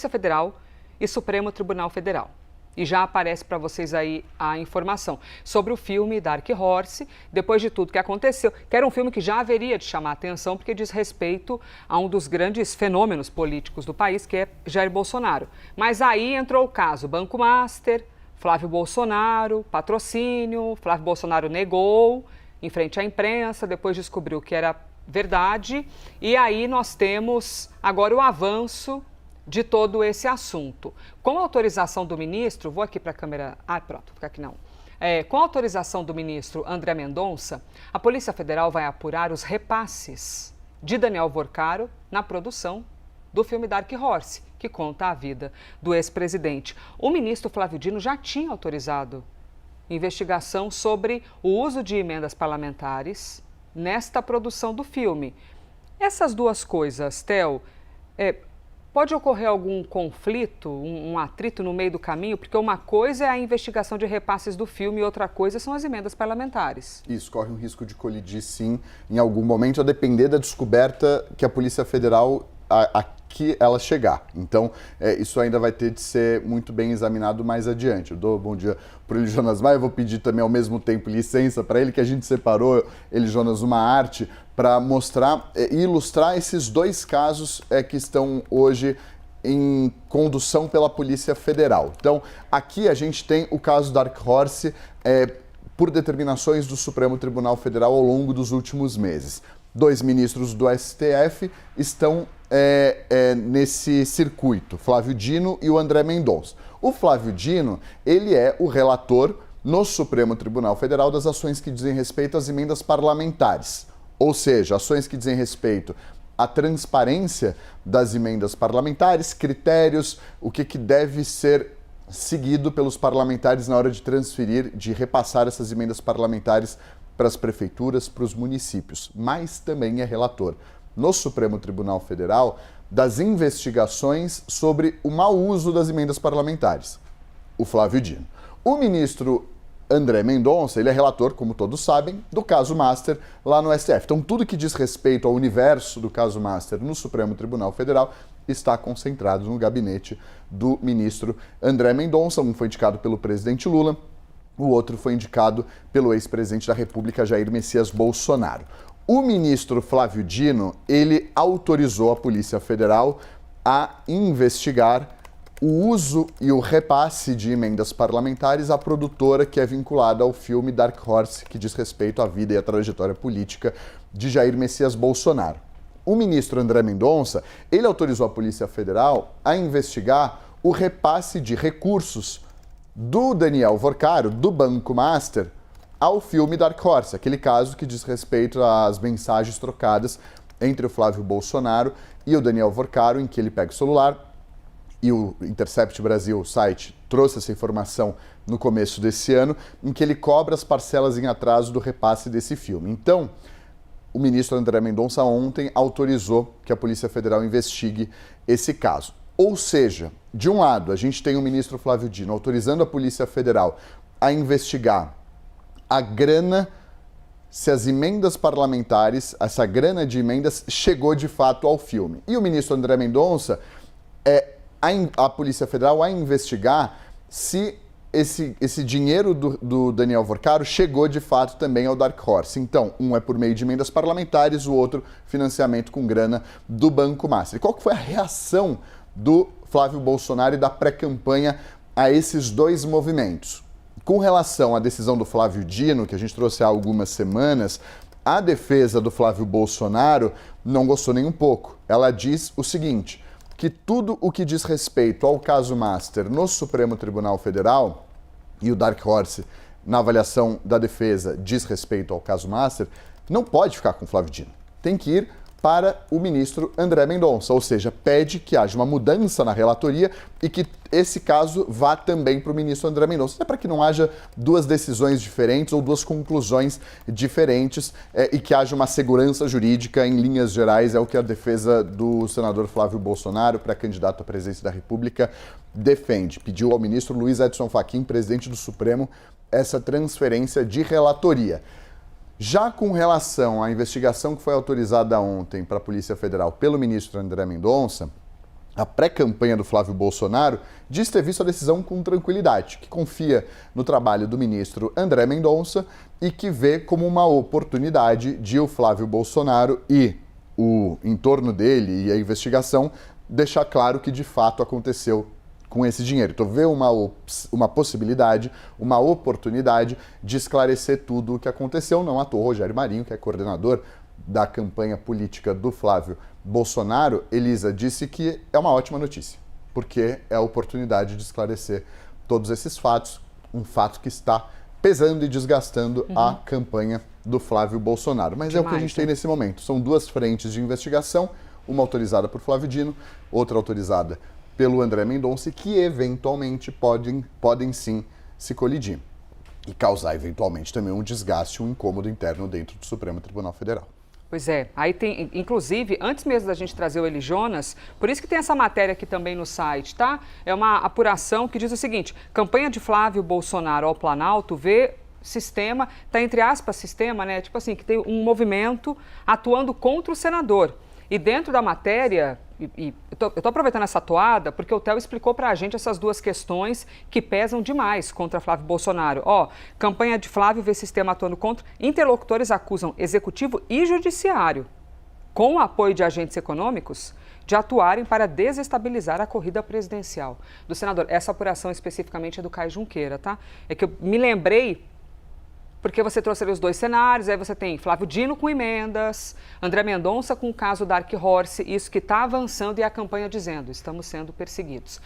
Federal e Supremo Tribunal Federal. E já aparece para vocês aí a informação sobre o filme Dark Horse, depois de tudo que aconteceu, que era um filme que já haveria de chamar a atenção porque diz respeito a um dos grandes fenômenos políticos do país, que é Jair Bolsonaro. Mas aí entrou o caso Banco Master, Flávio Bolsonaro, patrocínio, Flávio Bolsonaro negou em frente à imprensa, depois descobriu que era verdade, e aí nós temos agora o avanço de todo esse assunto. Com autorização do ministro, vou aqui para a câmera, pronto, fica aqui não. Com autorização do ministro André Mendonça, a Polícia Federal vai apurar os repasses de Daniel Vorcaro na produção do filme Dark Horse, que conta a vida do ex-presidente. O ministro Flávio Dino já tinha autorizado investigação sobre o uso de emendas parlamentares nesta produção do filme. Essas duas coisas, Theo, pode ocorrer algum conflito, um atrito no meio do caminho? Porque uma coisa é a investigação de repasses do filme e outra coisa são as emendas parlamentares. Isso, corre um risco de colidir, sim, em algum momento, a depender da descoberta que a Polícia Federal aqui ela chegar. Então, isso ainda vai ter de ser muito bem examinado mais adiante. Eu dou bom dia para o Eli Jonas Maia, eu vou pedir também ao mesmo tempo licença para ele, que a gente separou, Eli Jonas, uma arte para mostrar e ilustrar esses dois casos que estão hoje em condução pela Polícia Federal. Então, aqui a gente tem o caso Dark Horse por determinações do Supremo Tribunal Federal ao longo dos últimos meses. 2 ministros do STF estão nesse circuito, Flávio Dino e o André Mendonça. O Flávio Dino, ele é o relator no Supremo Tribunal Federal das ações que dizem respeito às emendas parlamentares. Ou seja, ações que dizem respeito à transparência das emendas parlamentares, critérios, o que deve ser seguido pelos parlamentares na hora de transferir, de repassar essas emendas parlamentares para as prefeituras, para os municípios. Mas também é relator no Supremo Tribunal Federal das investigações sobre o mau uso das emendas parlamentares, o Flávio Dino. O ministro André Mendonça, ele é relator, como todos sabem, do caso Master lá no STF. Então, tudo que diz respeito ao universo do caso Master no Supremo Tribunal Federal está concentrado no gabinete do ministro André Mendonça. Um foi indicado pelo presidente Lula, o outro foi indicado pelo ex-presidente da República, Jair Messias Bolsonaro. O ministro Flávio Dino, ele autorizou a Polícia Federal a investigar o uso e o repasse de emendas parlamentares à produtora que é vinculada ao filme Dark Horse, que diz respeito à vida e à trajetória política de Jair Messias Bolsonaro. O ministro André Mendonça, ele autorizou a Polícia Federal a investigar o repasse de recursos do Daniel Vorcaro, do Banco Master, ao filme Dark Horse, aquele caso que diz respeito às mensagens trocadas entre o Flávio Bolsonaro e o Daniel Vorcaro, em que ele pega o celular, e o Intercept Brasil, o site, trouxe essa informação no começo desse ano, em que ele cobra as parcelas em atraso do repasse desse filme. Então, o ministro André Mendonça ontem autorizou que a Polícia Federal investigue esse caso. Ou seja, de um lado, a gente tem o ministro Flávio Dino autorizando a Polícia Federal a investigar a grana, se as emendas parlamentares, essa grana de emendas chegou de fato ao filme. E o ministro André Mendonça a Polícia Federal a investigar se esse dinheiro do Daniel Vorcaro chegou de fato também ao Dark Horse. Então, um é por meio de emendas parlamentares, o outro financiamento com grana do Banco Master. E qual que foi a reação do Flávio Bolsonaro e da pré-campanha a esses dois movimentos? Com relação à decisão do Flávio Dino, que a gente trouxe há algumas semanas, a defesa do Flávio Bolsonaro não gostou nem um pouco. Ela diz o seguinte, que tudo o que diz respeito ao caso Master no Supremo Tribunal Federal, e o Dark Horse, na avaliação da defesa, diz respeito ao caso Master, não pode ficar com o Flávio Dino. Tem que ir para o ministro André Mendonça, ou seja, pede que haja uma mudança na relatoria e que esse caso vá também para o ministro André Mendonça, para que não haja duas decisões diferentes ou duas conclusões diferentes e que haja uma segurança jurídica em linhas gerais, é o que a defesa do senador Flávio Bolsonaro, pré-candidato à presidência da República, defende. Pediu ao ministro Luiz Edson Fachin, presidente do Supremo, essa transferência de relatoria. Já com relação à investigação que foi autorizada ontem para a Polícia Federal pelo ministro André Mendonça, a pré-campanha do Flávio Bolsonaro, diz ter visto a decisão com tranquilidade, que confia no trabalho do ministro André Mendonça e que vê como uma oportunidade de o Flávio Bolsonaro e o entorno dele e a investigação deixar claro que de fato aconteceu com esse dinheiro. Então vê uma possibilidade, uma oportunidade de esclarecer tudo o que aconteceu. Não à toa, Rogério Marinho, que é coordenador da campanha política do Flávio Bolsonaro, Elisa, disse que é uma ótima notícia, porque é a oportunidade de esclarecer todos esses fatos, um fato que está pesando e desgastando a campanha do Flávio Bolsonaro. Mas é o que a gente tem nesse momento. São duas frentes de investigação, uma autorizada por Flávio Dino, outra autorizada pelo André Mendonça, que eventualmente podem sim se colidir e causar eventualmente também um desgaste, um incômodo interno dentro do Supremo Tribunal Federal. Pois é, aí tem, inclusive, antes mesmo da gente trazer o Eli Jonas, por isso que tem essa matéria aqui também no site, tá? É uma apuração que diz o seguinte: campanha de Flávio Bolsonaro ao Planalto vê sistema, tá entre aspas sistema, né? Tipo assim, que tem um movimento atuando contra o senador. E dentro da matéria, eu tô aproveitando essa toada porque o Theo explicou pra gente essas duas questões que pesam demais contra Flávio Bolsonaro. Ó, campanha de Flávio vê sistema atuando contra, interlocutores acusam executivo e judiciário, com o apoio de agentes econômicos, de atuarem para desestabilizar a corrida presidencial do senador. Essa apuração especificamente é do Caio Junqueira, tá? É que eu me lembrei porque você trouxe ali os dois cenários, aí você tem Flávio Dino com emendas, André Mendonça com o caso Dark Horse, isso que está avançando e a campanha dizendo, estamos sendo perseguidos.